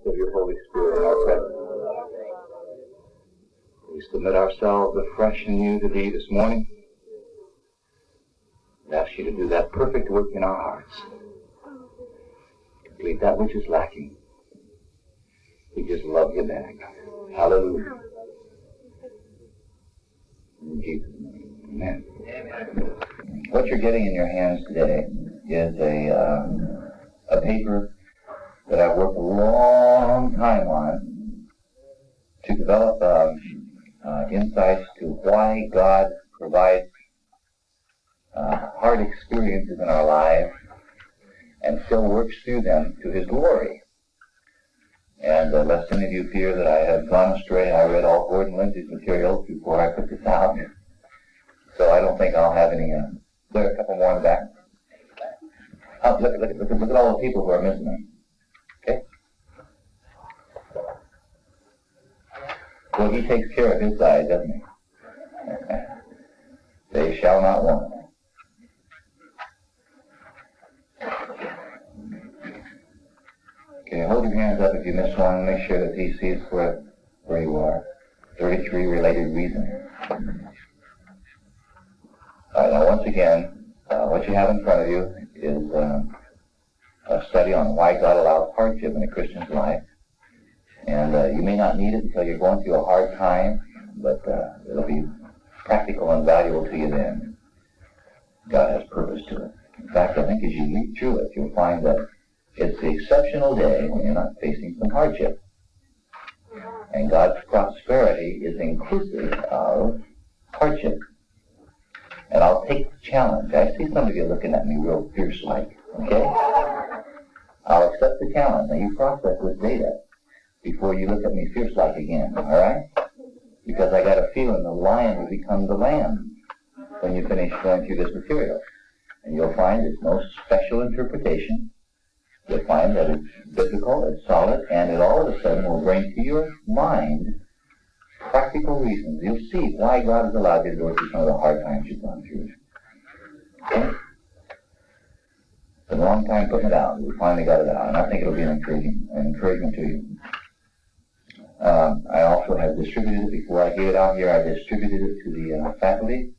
of your Holy Spirit in our presence. We submit ourselves afresh and new to Thee this morning and ask You to do that perfect work in our hearts. Complete that which is lacking. We just love You back. Hallelujah. In Jesus' name. Amen. Amen. What you're getting in your hands today is a paper that I've worked a long time on to develop insights to why God provides hard experiences in our lives and still works through them to His glory. And lest any of you fear that I have gone astray, I read all Gordon Lindsay's materials before I put this out. So I don't think I'll have any. There are a couple more in the back. Oh, look at all the people who are missing them. Okay? Well, He takes care of His side, doesn't He? They shall not want. Okay, hold your hands up if you miss one. Make sure that He sees where you are. 33 related reasons. All right, now once again, what you have in front of you is a study on why God allows hardship in a Christian's life. And you may not need it until you're going through a hard time, but it'll be practical and valuable to you then. God has purpose to it. In fact, I think as you read through it, you'll find that it's the exceptional day when you're not facing some hardship. And God's prosperity is inclusive of hardship. And I'll take the challenge. I see some of you looking at me real fierce-like, okay? I'll accept the challenge. Now you process this data before you look at me fierce-like again, all right? Because I got a feeling the lion will become the lamb when you finish going through this material. And you'll find it's no special interpretation. You'll find that it's biblical, it's solid, and it all of a sudden will bring to your mind practical reasons. You'll see why God has allowed you to go through some of the hard times you've gone through. Okay? It's been a long time putting it out. We finally got it out, and I think it'll be an encouragement to you. I also have distributed it before I gave it out here. I distributed it to the faculty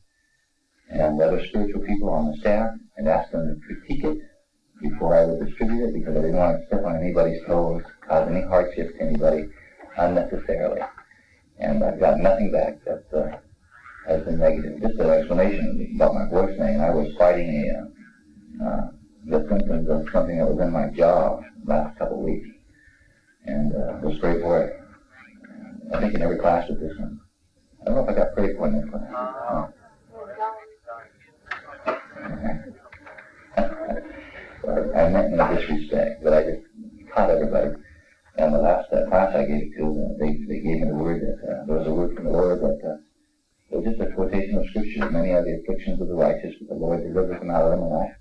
and other spiritual people on the staff and asked them to critique it before I would distribute it because I didn't want to step on anybody's toes, cause any hardship to anybody unnecessarily. And I've got nothing back that has been negative. Just an explanation about my voice thing. I was fighting the symptoms of something that was in my jaw the last couple of weeks. And was prayed for it. I think in every class with this one. I don't know if I got prayed for in this class. I meant in a disrespect, but I just caught everybody. And the last class I gave to, they gave me the word that there was a word from the Lord that it was just a quotation of Scripture. Many are the afflictions of the righteous, but the Lord delivers them out of them alive.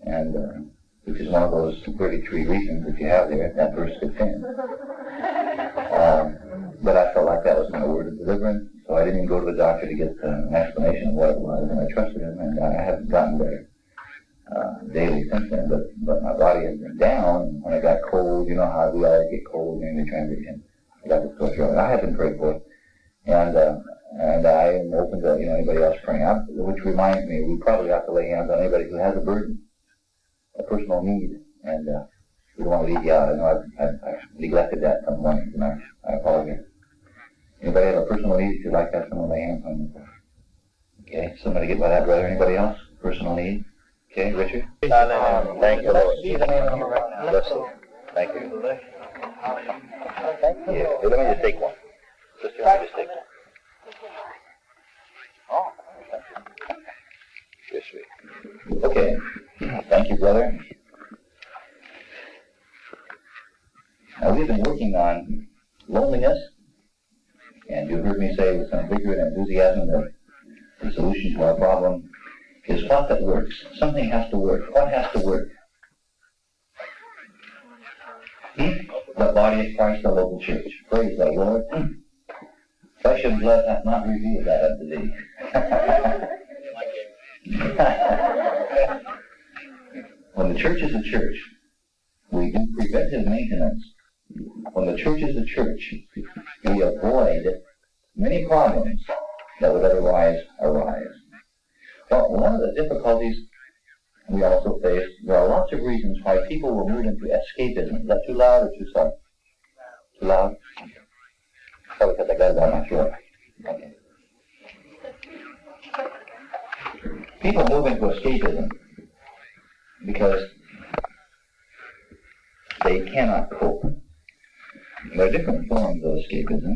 And which is one of those 33 reasons that you have there, that verse fits in. But I felt like that was my word of deliverance, so I didn't even go to the doctor to get an explanation of what it was, and I trusted him, and I haven't gotten better daily since then, but my body has been down, and when I got cold, you know how we always get cold during the transition. I got the sore throat. I have been prayed for, and I am open to anybody else praying. Which reminds me, we probably have to lay hands on anybody who has a burden, a personal need, and we don't want to leave you out. I know I've neglected that some mornings, and I apologize. Anybody have a personal need? If you'd like to have someone lay hands on you. Okay, somebody get by that, brother. Anybody else? Personal need? Okay, Richard? No. Thank you, Lord. Bless you. Thank you. Thank you. Hey, let me just take one. Sister, let me just take one. Oh, thank you. Yes, sweet. Okay. Thank you, brother. Now, we've been working on loneliness, and you heard me say with some vigor and enthusiasm that the solution to our problem is what that works. Something has to work. What has to work? The body of Christ, the local church. Praise the Lord. Flesh and blood hath not revealed that unto thee. When the church is a church, we do preventive maintenance when the church is the church, we avoid many problems that would otherwise arise. Well, one of the difficulties we also face, there are lots of reasons why people will move into escapism. Is that too loud or too soft? Too loud? Probably because I got it on my throat. Okay. People move into escapism because they cannot cope. There are different forms of escapism.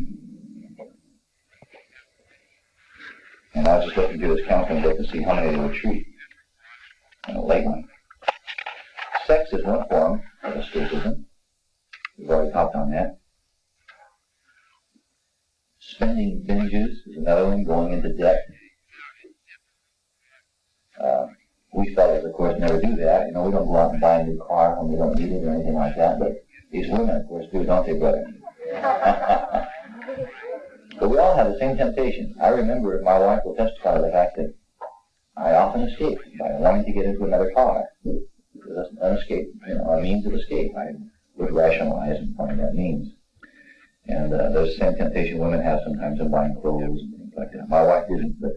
And I was just looking through this counseling book to see how many they would treat. And a late one. Sex is one form of escapism. We've already talked on that. Spending binges is another one, going into debt. We fellas, of course, never do that. You know, we don't go out and buy a new car when we don't need it or anything like that. But these women, of course, do, don't they, brother? But we all have the same temptation. I remember my wife will testify to the fact that I often escape by wanting to get into another car. It's an escape, you know, a means of escape. I would rationalize and find that means. And there's the same temptation women have sometimes in buying clothes and things like that. My wife didn't, but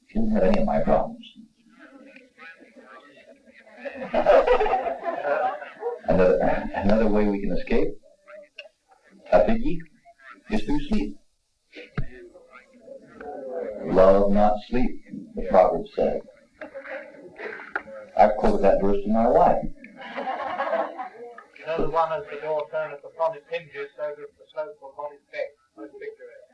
she didn't have any of my problems. Another way we can escape, a biggie, is through sleep. Love not sleep, the proverb said. I've quoted that verse to my wife. You know the one as the door turneth upon its hinges, so does the slope upon its bed. Most picture it.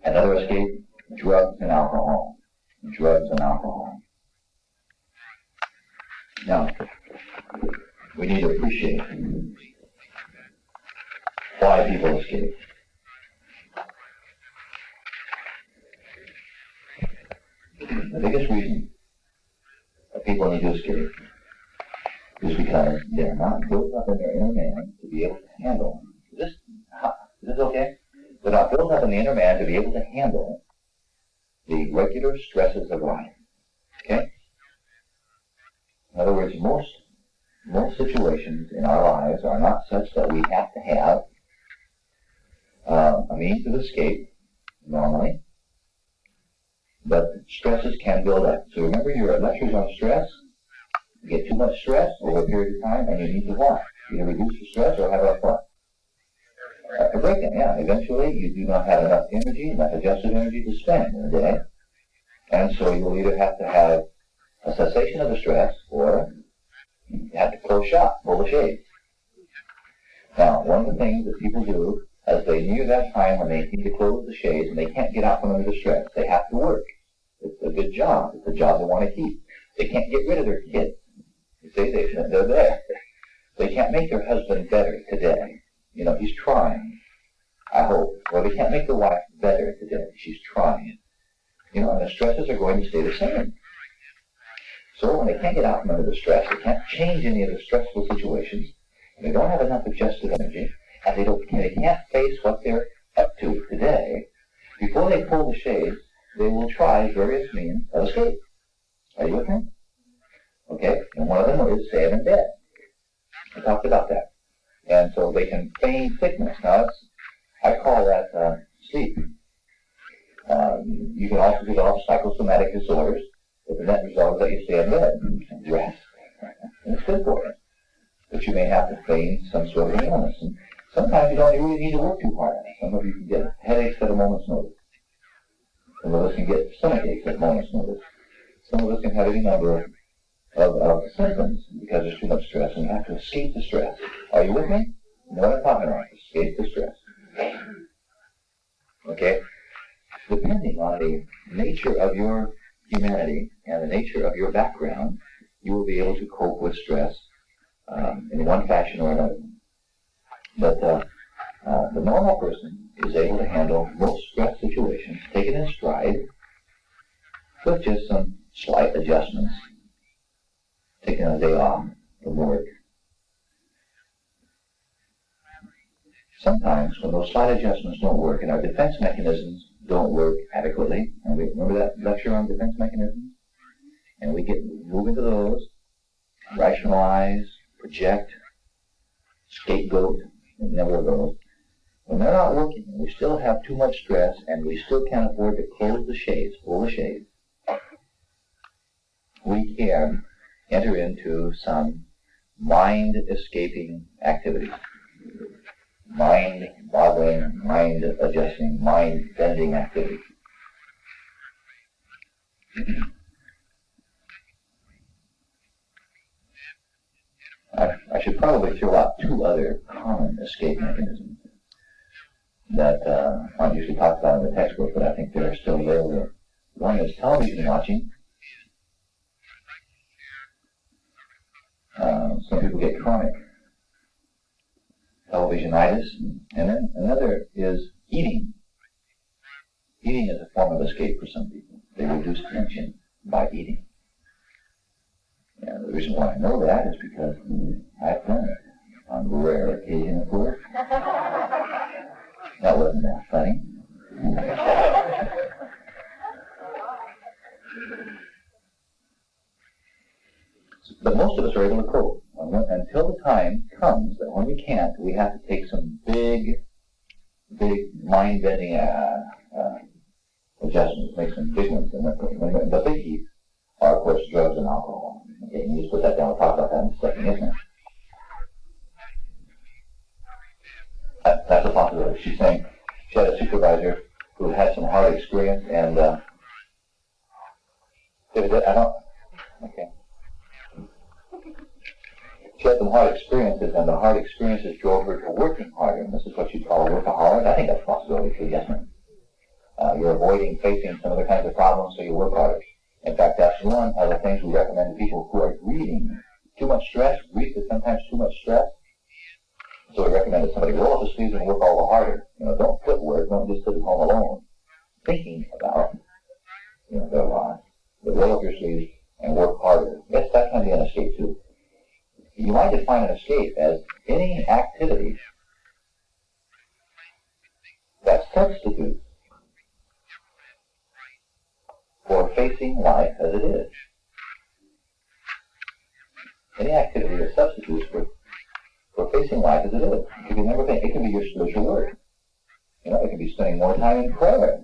Another escape, drugs and alcohol. Drugs and alcohol. Now, we need to appreciate why people escape. The biggest reason that people need to escape is because they're not built up in their inner man to be able to handle. Is this okay? They're not built up in the inner man to be able to handle the regular stresses of life. Okay? In other words, most situations in our lives are not such that we have to have a means of escape normally, but stresses can build up. So remember your lectures on stress. You get too much stress over a period of time, and you need to what? Either reduce the stress or have a what? A breakdown, yeah. Eventually, you do not have enough energy, enough adjusted energy to spend in a day, and so you will either have to have a cessation of the stress, or you have to close shop, pull the shades. Now, one of the things that people do, as they near that time when they need to close the shades and they can't get out from under the stress, they have to work. It's a good job. It's a job they want to keep. They can't get rid of their kids. You see, they're there. They can't make their husband better today. You know, he's trying, I hope. Or they can't make their wife better today. She's trying. You know, and the stresses are going to stay the same. So when they can't get out from under the stress, they can't change any of the stressful situations, and they don't have enough adjusted energy, and they can't face what they're up to today, before they pull the shades, they will try various means of escape. Are you with me? Okay, and one of them is staying in bed. I talked about that. And so they can feign sickness. Now, I call that sleep. You can also develop psychosomatic disorders, but the net result is that you stay in bed and rest. And it's good for you. But you may have to feign some sort of an illness. And sometimes you don't really need to work too hard. Some of you can get headaches at a moment's notice. Some of us can get stomach aches at a moment's notice. Some of us can have any number of symptoms because there's too much stress, and you have to escape the stress. Are you with me? You know what I'm talking about? Escape the stress. Okay? Depending on the nature of your humanity and the nature of your background, you will be able to cope with stress in one fashion or another. But the normal person is able to handle most stress situations, take it in stride, with just some slight adjustments, taking a day off from work. Sometimes when those slight adjustments don't work and our defense mechanisms don't work adequately, and we remember that lecture on defense mechanisms, and we get moving to those, rationalize, project, scapegoat, and never of those. When they're not working, we still have too much stress, and we still can't afford to close the shades, pull the shades, we can enter into some mind-escaping activity. Mind-boggling, mind-adjusting, mind-bending activity. I should probably throw out two other common escape mechanisms that aren't usually talked about in the textbook, but I think they're still available. One is television watching. Some people get chronic televisionitis. And then another is eating. Eating is a form of escape for some people. They reduce tension by eating. And the reason why I know that is because I've done it on rare occasion, of course. That wasn't that funny. But most of us are able to cope until the time comes that when we can't, we have to take some big mind-bending adjustments, make some big ones. And the biggies are, of course, drugs and alcohol. Okay, you just put that down. We'll talk about that in a second, isn't it? That's a possibility. She's saying she had a supervisor who had some hard experience, and she had some hard experiences, and the hard experiences drove her to working harder, and this is what you call a workaholic. I think that's a possibility too, yes, ma'am. You're avoiding facing some other kinds of problems, so you work harder. In fact, that's one of the things we recommend to people who are grieving too much stress. Grief is sometimes too much stress. So we recommend that somebody roll up the sleeves and work all the harder. Don't quit work. Don't just sit at home alone thinking about their lives. But roll up your sleeves and work harder. Yes, that can be an escape too. You might define an escape as any activity that substitutes for facing life as it is. Any activity that substitutes for facing life as it is. You can never think. It can be your spiritual work. It can be spending more time in prayer.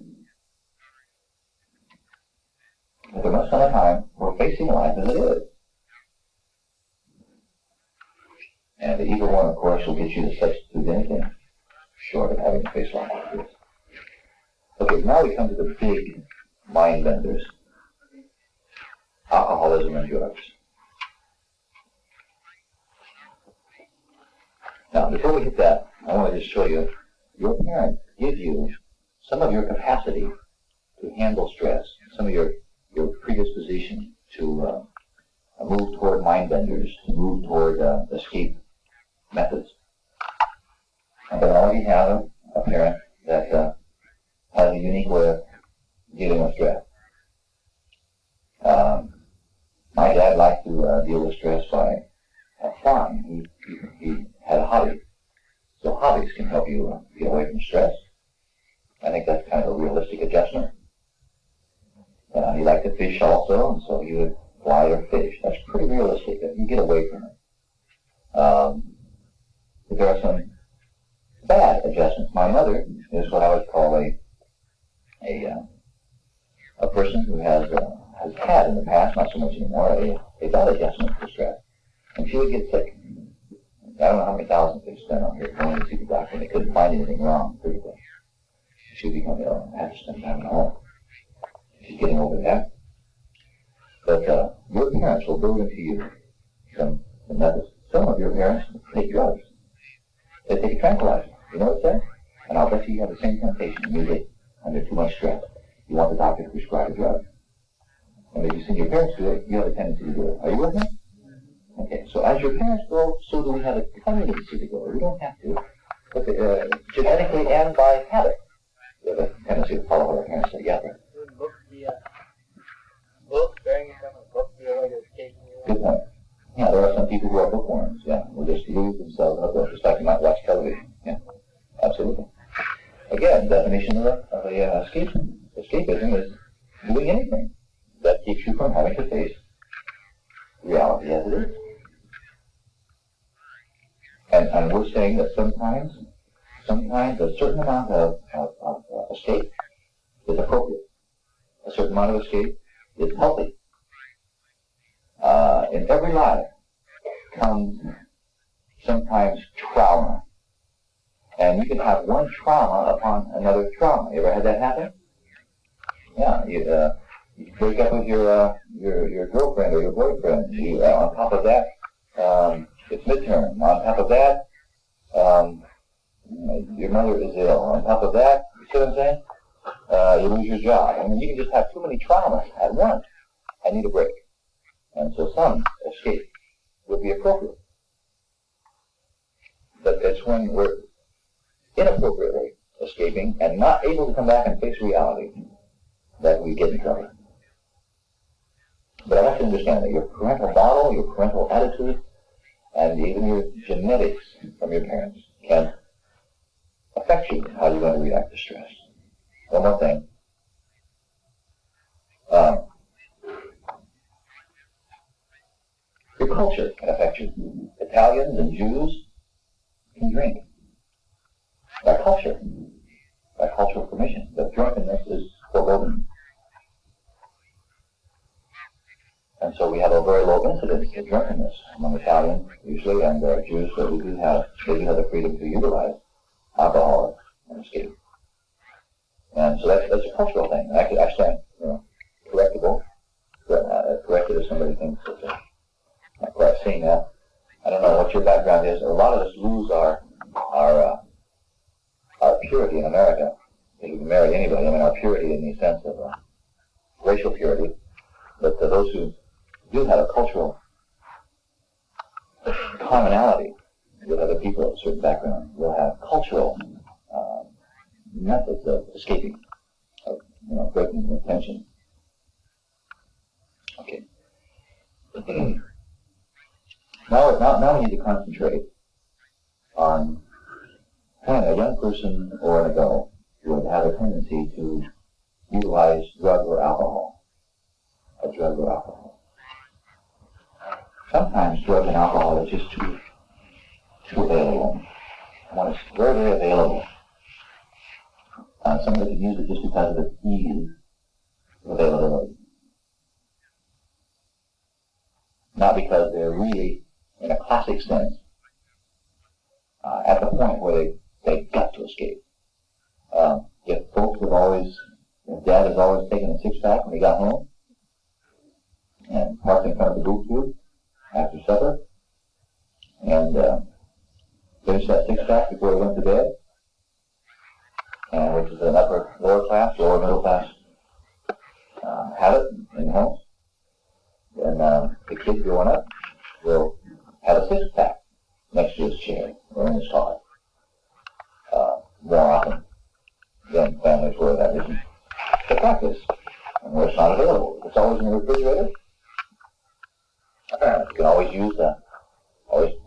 But there must come a time for facing life as it is. And the evil one, of course, will get you to substitute anything short of having to face life like this. Okay, now we come to the big mind benders. Alcoholism and drugs. Now, before we hit that, I want to just show you, your parents give you some of your capacity to handle stress, some of your predisposition to move toward mind benders, to move toward escape methods. But I already have a parent that has a unique way of dealing with stress. My dad liked to deal with stress by flying. He had a hobby. So hobbies can help you get away from stress. I think that's kind of a realistic adjustment. He liked to fish also, and so he would fly or fish. That's pretty realistic. You get away from it. But there are some bad adjustments. My mother is what I would call a person who has had in the past, not so much anymore, a bad adjustment to stress. And she would get sick. I don't know how many thousands they spent on her going to see the doctor, and they couldn't find anything wrong pretty quick. She would become ill and have to spend time at home. She's getting over that. But your parents will build into you some methods. Some of your parents take drugs. They take a tranquilizer. You know what it says? And I'll bet you have the same temptation you get under too much stress. You want the doctor to prescribe a drug. And if you've seen your parents do it, you have a tendency to do it. Are you with me? Okay, so as your parents go, so do we have a tendency to go. We don't have to. But genetically and by habit, we have a tendency to follow what our parents say. Yeah, right. Good point. Yeah, there are some people who are bookworms. Yeah, will just lose themselves in a book, just like you might watch television. Yeah, absolutely. Again, definition of escapism is doing anything that keeps you from having to face reality as it is. And we're saying that sometimes a certain amount of escape is appropriate. A certain amount of escape is healthy. In every life comes sometimes trauma. And you can have one trauma upon another trauma. You ever had that happen? Yeah, you break up with your girlfriend or your boyfriend. On top of that, it's midterm. On top of that, your mother is ill. On top of that, you see what I'm saying? You lose your job. I mean, you can just have too many traumas at once. I need a break. And so some escape would be appropriate. But it's when we're inappropriately escaping and not able to come back and face reality that we get in trouble. But I want you to understand that your parental model, your parental attitude, and even your genetics from your parents can affect you, how you're going to react to stress. One more thing. Your culture can affect you. Italians and Jews can drink. By culture. By cultural permission. But drunkenness is forbidden. And so we have a very low incidence of drunkenness among Italians, usually, and Jews, so they do have the freedom to utilize alcohol and escape. And so that's a cultural thing. I stand, correctable. Corrected if somebody thinks it's not quite seeing that. I don't know what your background is. A lot of us lose our purity in America. If you can marry anybody, I mean our purity in the sense of racial purity. But those who do have a cultural commonality with other people of a certain background will have cultural methods of escaping, of breaking the tension. Okay. Now we need to concentrate on when a young person or an adult would have a tendency to utilize drug or alcohol. A drug or alcohol. Sometimes drug and alcohol is just too available. When it's very, very available, somebody can use it just because of its ease of availability. Not because they're really, in a classic sense, at the point where they've got to escape. If Dad has always taken a six-pack when he got home, and parked in front of the booth tube after supper, and finished that six-pack before he went to bed, which is an lower middle class habit in homes. And the kid growing up will have a six-pack next to his chair or in his car more often than families where that isn't the practice and where it's not available. It's always in the refrigerator. You can always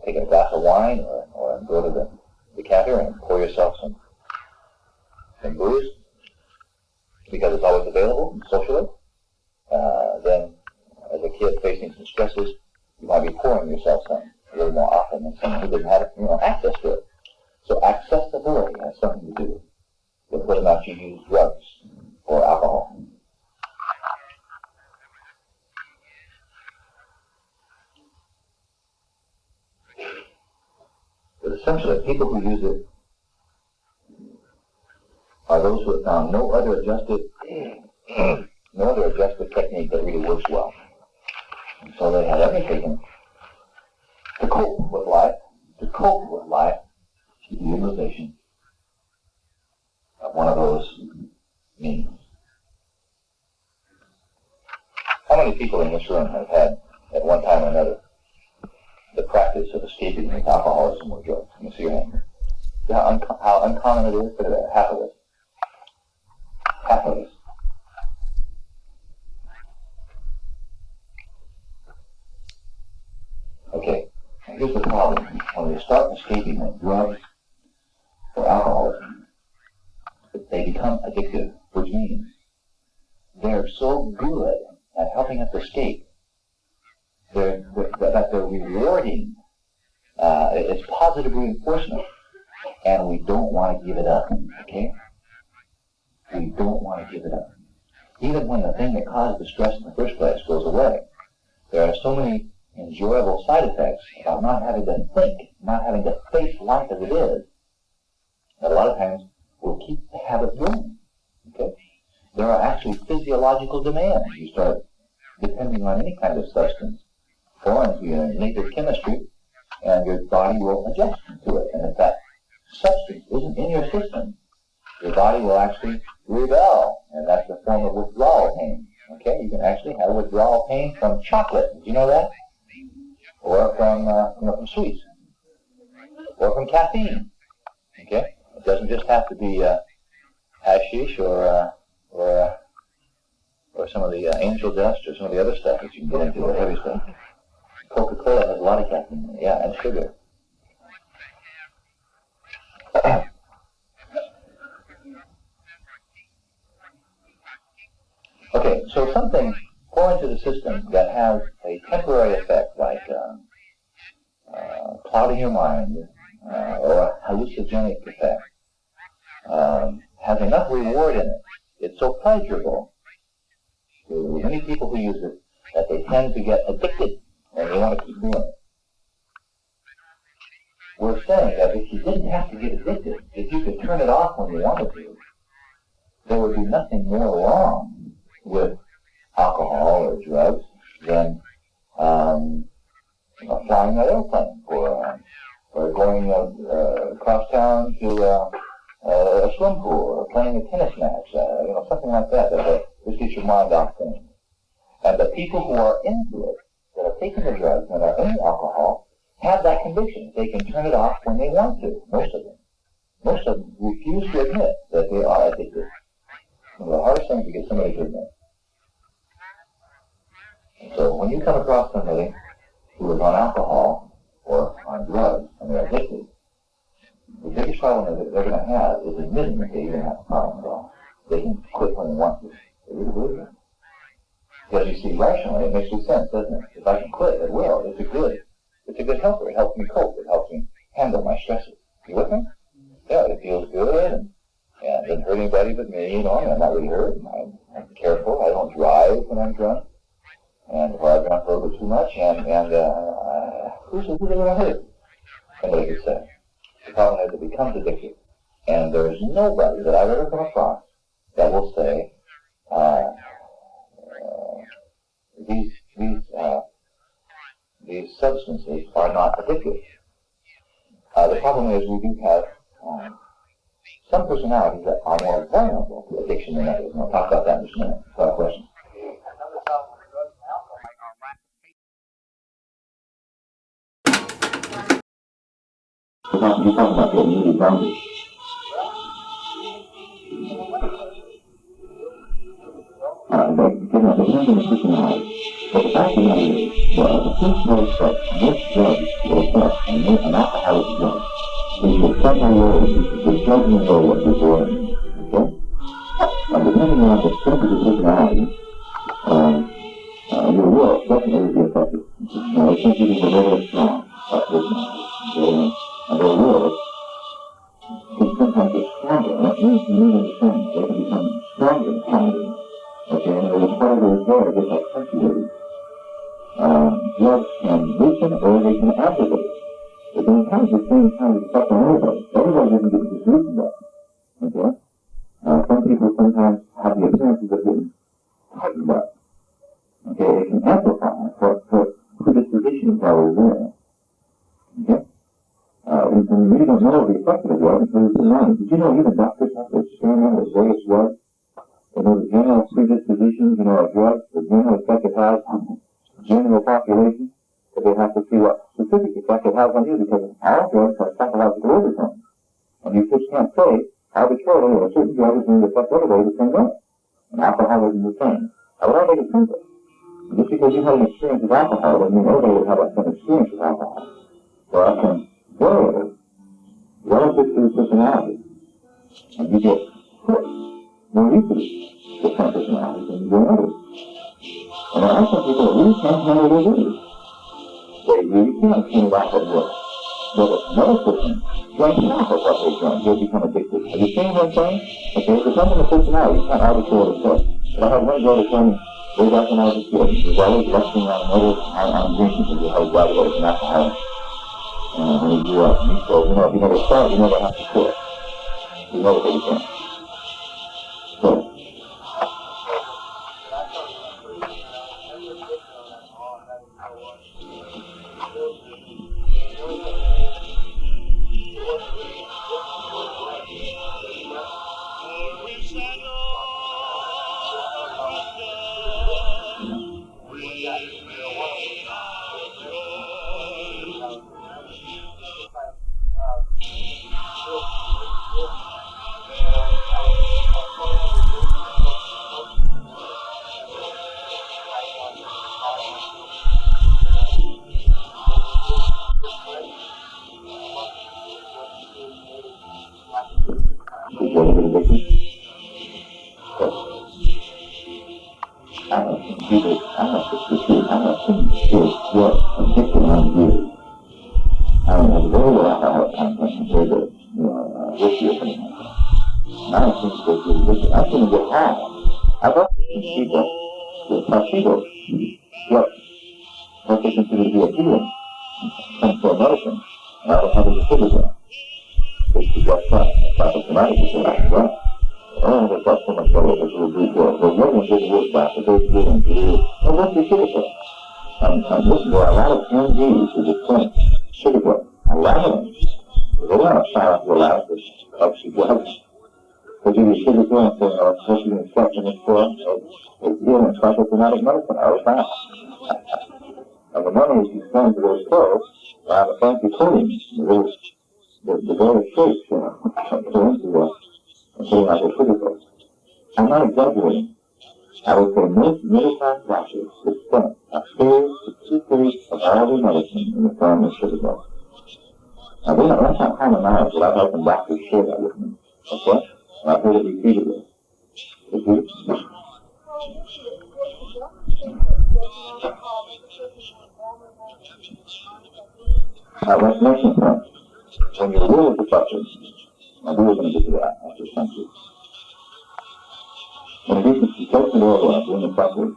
take a glass of wine or go to the decanter and pour yourself some booze because it's always available socially. Then as a kid facing some stresses, you might be pouring yourself some a little more often than someone who didn't have access to it. So accessibility has something to do with whether or not you use drugs or alcohol. But essentially, people who use it are those who have found no other adjusted technique that really works well. And so they have everything to cope with life, the utilization of one of those means. How many people in this room have had, at one time or another, the practice of escaping with alcoholism or drugs? Let me see your hand. See how uncommon it is? Look at that, half of us. Half of us. Okay, here's the problem. When they start escaping with drugs or alcoholism, they become addictive, which means they're so good at helping us escape that they're rewarding. It's positive. positive reinforcement, and we don't want to give it up, okay? We don't want to give it up. Even when the thing that caused the stress in the first place goes away, there are so many enjoyable side effects about not having to think, not having to face life as it is, that a lot of times will keep the habit going, okay? There are actually physiological demands. You start depending on any kind of substance foreign to your native chemistry, and your body will adjust to it. And if that substance isn't in your system, your body will actually rebel, and that's a form of withdrawal pain. Okay, you can actually have withdrawal pain from chocolate. Did you know that? Or from sweets, or from caffeine. Okay, it doesn't just have to be hashish or some of the angel dust or some of the other stuff that you can get into, the heavy stuff. Coca-Cola has a lot of caffeine in it, yeah, and sugar. Okay, so something pour into the system that has a temporary effect, like clouding your mind, or a hallucinogenic effect, has enough reward in it. It's so pleasurable to many people who use it that they tend to get addicted, and they want to keep doing it. We're saying that if you didn't have to get addicted, if you could turn it off when you wanted to, there would be nothing more wrong with alcohol or drugs than flying an airplane or going across town to a swim pool or playing a tennis match, something like that just gets your mind off things. And the people who are into it, that are taking the drugs and are in alcohol, have that conviction. They can turn it off when they want to, most of them. Most of them refuse to admit that they are addicted. One of the hardest things to get somebody to admit. So when you come across somebody who is on alcohol or on drugs and they're addicted, the biggest problem that they're going to have is admitting that they even have a problem at all. They can quit when they want to. They really believe it. Because you see, rationally, it makes good sense, doesn't it? If I can quit, it will. It's a good helper. It helps me cope. It helps me handle my stresses. You with me? Yeah, it feels good, and it doesn't hurt anybody but me, and I'm not really hurt, and I'm careful. I don't drive when I'm drunk, and if I've drunk a little bit too much, who's it going to hurt? Somebody could say. The problem is it becomes addictive, and there's nobody that I've ever come across that will say, these substances are not addictive. The problem is we do have some personalities that are more vulnerable to addiction than others. And I'll talk about that in just a minute. Without question. You're talking about getting really boundary. But the depends on the personality. But the fact of the matter is, the first knows that most drugs will affect an alcoholic drug. Is the frontal lobe, the judgment lobe of the brain. Okay? Depending on the strength of the personality, your will definitely be affected. It's not even the level of strong personality. And their will can sometimes get stronger. And that means to me the same. They can become stronger and stronger. Okay, and as part of their there, gets accentuated. Drugs can loosen or they can aggravate. But they have the same kind of effect on everybody. Everybody doesn't get this loosened up. Okay? Some people sometimes have the appearances of getting tightened up. Okay, it can amplify for predisposition is always there. Okay? And you really don't know the effect of the drug until it's in line. Did you know even doctors have to experiment with various drugs? You know, the general predispositions, of drugs, the general effect it has on the general population, but they have to see what specific effect it has on you, because all drugs have psychological overtones. And you just can't say arbitrarily that a certain drug is going to affect everybody the same way. And alcohol isn't the same. I would make it simple. Just because you have an experience with alcohol doesn't mean everybody will have some experience with alcohol. There are some variables relative to the personality. And you get hooked more easily with some personalities than you do others. And there are some people that really can't handle their words. They really can't turn it off at work. But another person drank half of what they drank, he'll become addicted. Have you seen what I'm saying? Okay, if it's something in the personality, you can't argue what it says. But I had one girl that told me way back when I was a kid, he was always lecturing on another, on drinking, because he had a brother that was an alcoholic. When he grew up, and he said, you know, if you never start, you never have to quit. You never take a chance. So, what they consider to be a healing comes from medicine, and I don't have any figures on it. It's just not psychosomatic, it's like that. Oh, they've got so much better, this will do well. Well, what was it work back? It goes good and good. Well, what's the sugar pill? Listen, there are a lot of MDs who just think sugar pill. A lot of them. They don't have science to allow this extra drugs. They give you sugar pill and say, oh, what you can expect in this form? It's healing psychosomatic medicine all the time. And the money is spent to those pills, the fancy creams, the very shapes, you know, putting like a sugar pill. I'm not exaggerating. I would say most middle-class doctors would spend a third to two-thirds of all their medicine in the form of sugar pills. Now, that's not common knowledge, but I've had some doctors share that with me. Okay? And I've heard it repeatedly. Now, let's mention that when your will is affected, and we were going to get to that after some time. In addition to taking over being affected,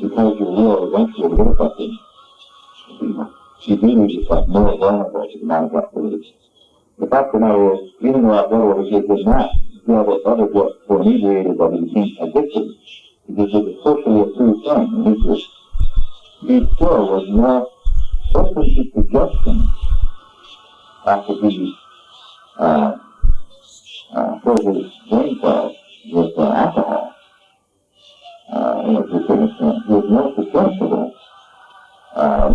because your will eventually will get affected, you do become more vulnerable to demonic activities. The fact of the matter is, even though our brother here did not feel that others were inebriated or became addicted, because it was a socially approved thing in his group, he still was more open to suggestion after he filled his brain cells with alcohol. He was more susceptible,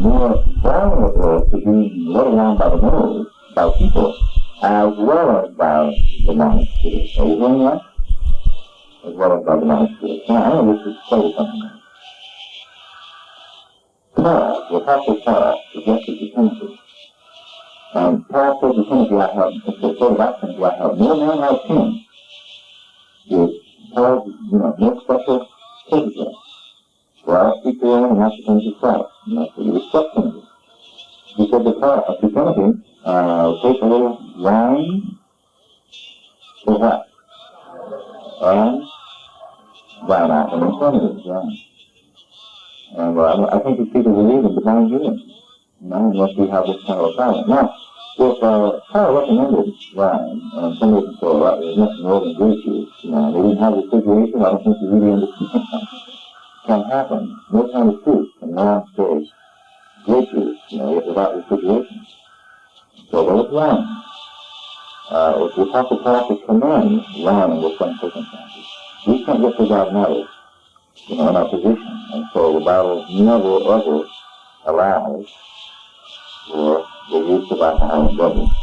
more vulnerable to being let along by the nose by people, as well as by demonic spirits. Are you hearing that? As well as by demonic spirits. Now, I want to just say something. Paul, the Apostle Paul, suggested to Timothy. And Paul said to Timothy, I have no man like him. With Paul's, no special courtesy. For I speak to him and not to things of Christ. And that's what you respect Timothy. He said to Timothy, take a little wine. For what? Wine out in front of his wine. And I think these people believe in divine healing. Unless we have this kind of a power. Now, if Paul recommended wine, and somebody can say, well, there's nothing more than grape juice, they didn't have refrigeration, I don't think you really understand. It can happen. No kind of fruit can now stay grape juice, without refrigeration. So what is wine? If the Apostle Paul to command wine under some circumstances, we can't get to God's knowledge, in our position. And so the Bible never, ever allows for the use of alcohol and drugs.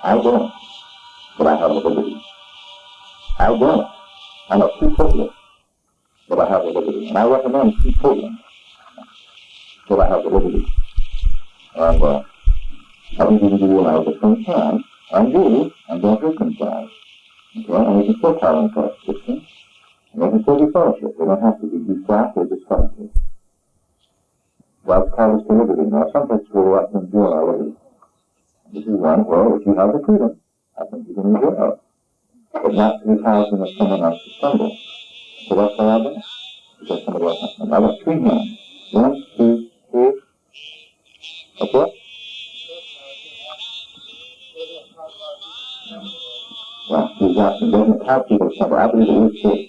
I don't, but I have the liberty. I don't. I'm a teetotaler, but I have the liberty. And I recommend teetotaling, but I have the liberty. And I think you need to realize at the same time, I'm Jewish, and don't circumcised. Okay? And we can still call themselves Christians. And they can still be fellowship. They don't have to be slapped or disfellowship. God's called us to liberty. Now, some places where we have to enjoy our liberty. This is one where if you have the freedom, I think you can enjoy it. But not to be housing of someone else to stumble. So that's how I do. Because somebody else has I got 3 hands. 1, 2, 3. Okay? Well, he's asking, doesn't have people stumble. I believe it is true.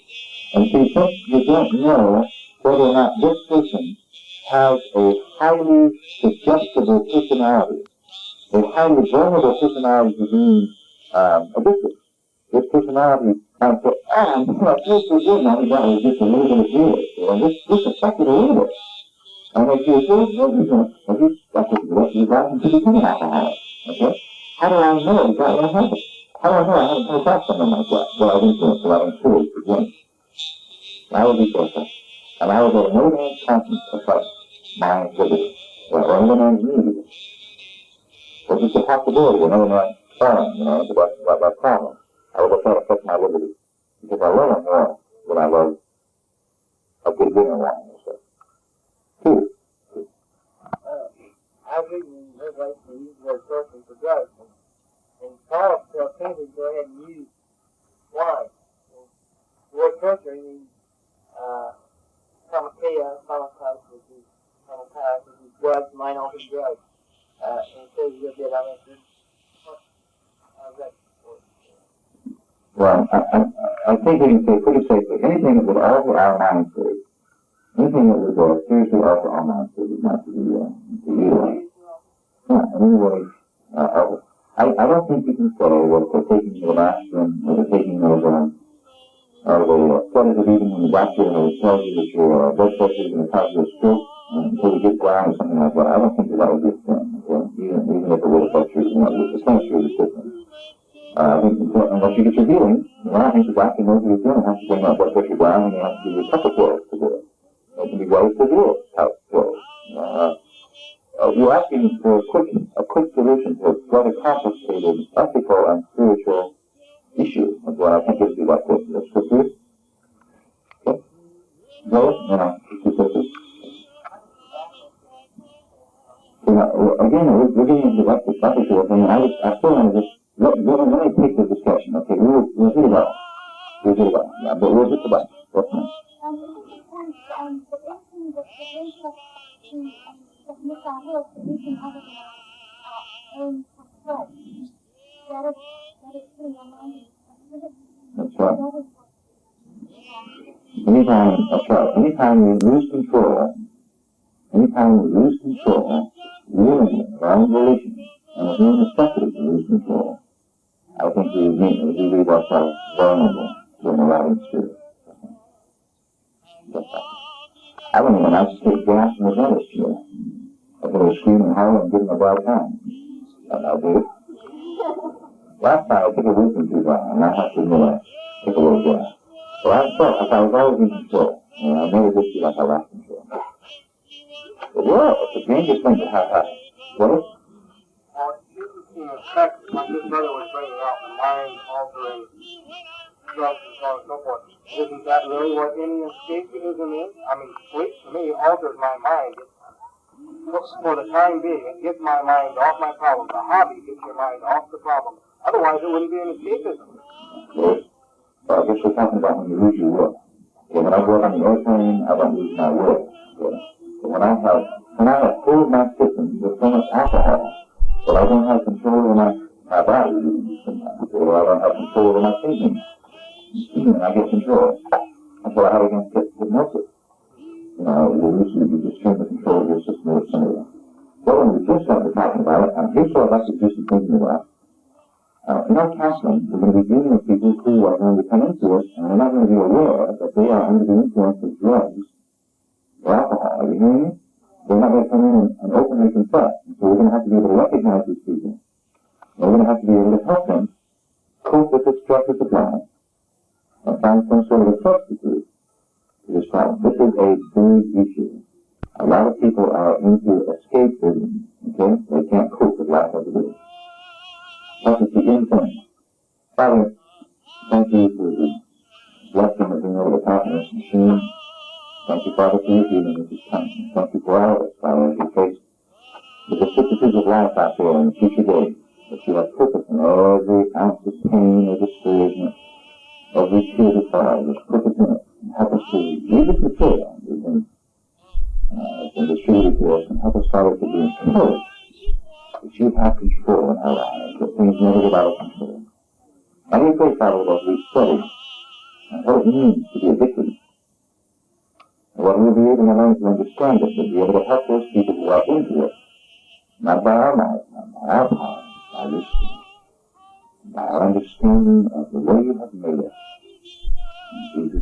And see, since you don't know whether or not this person has a highly suggestible personality, a highly vulnerable personality to being addictive. This personality, and so, this is good, now we got just a little bit of fear. And this affected a little bit. And if you're so good, if you're stuck with it, you're going to become an alcoholic. Okay? How do I know that will happen? How do I know I haven't come across something like that? Well, I've influenced a lot of tools for drink. I will be careful. And I will go to no man's conscience affect my liberty. Or another man's need. Or just a possibility of another man's falling, into that problem. I will try to affect my liberty. Because I love him more than I love a good dinner wine. So. 2. I was reading Revelation, they use the word torture for drugs. And Paul tells Timothy to go ahead and use wine. The word torture means pharmakeia, which is drugs, mind-altering drugs. And it says a little bit on it. How's that? Well, I think we can say pretty safely, anything that would alter our mind state, anything that would seriously alter our mind state is not to be utilized. Yeah, anyway, I don't think you can say that if they're taking your aspirin, or they're taking those, the studies of eating when the doctor tells you that your blood pressure is going to cause you a stroke until you get down or something like that. I don't think that would be a thing. Okay? Even if it would affect you, the chemistry of the system. I think unless you get your healing, I think the doctor knows what he's doing. He has to bring that blood pressure down, and he has to give you a couple pills to do it. It can be ways to do it, type pills. You're asking for a quick solution to a rather complicated ethical and spiritual issue. That's what I think it would be like this. Let's proceed. Okay? Go? Again, we're getting into the ethical thing. I still want to just let me take the discussion. Okay, we'll hit it out. Yeah, but we'll hit the button. What's next? That's right. Anytime you lose control, willingly, of our own volition, and of your necessity to lose control, I think we leave ourselves vulnerable to an arousing spirit. I don't even have to take gas in the dentist here. I go to scream and holler and give them a bad time. And I'll do it. Last time I took a wisdom tooth out, and I have to admit I took a little gas. So I felt like I was always in control, and I never did feel like I lost control. But it's a dangerous thing to have happen. What? Like this brother was bringing out the mind-altering drugs and so on and so forth. Isn't that really what any escapism is? I mean, sleep to me alters my mind. For the time being, it gets my mind off my problem. The hobby gets your mind off the problem. Otherwise, it wouldn't be an escapism. Well, I guess we're talking about when you lose your will. Okay, when I go on the airplane, I don't lose my will. Okay? But when I have filled my system with so much alcohol, but I don't have control over my body, or I don't have control over my thinking, and I get control. That's what I have against hypnosis. You just turn the control of your system over to somebody else. Well, when we first started talking about it, here's what I'd like to do some thinking about. In our counseling, we're going to be dealing with people who are going to come into it, and they're not going to be aware that they are under the influence of drugs or alcohol. Are you hearing me? They're not going to come in and openly confess. And so we're going to have to be able to recognize these people. We're going to have to be able to help them cope with this drug supply and find some sort of a substitute to this problem. This is a big issue. A lot of people are into escapism, okay? They can't cope with life as it is. That is the end thing. Father, thank you for the blessing of being able to talk in this machine. Thank you, Father, for your healing at this time. Thank you for all of us, Father, as we face the vicissitudes of life out there in the future days. But you have purpose in every ounce of pain or discouragement, every tear that falls. There's purpose in it. And help us to leave this material. It's been distributed to us, and help us, Father, to be encouraged that you have control in our lives, that things never get out of control. And we pray, Father, as we study and what it means to be a victim, and what we'll be able to learn to understand it, to be able to help those people who are into it, not by our might, not by our power, by your Spirit, by our understanding of the way you have made us. In Jesus'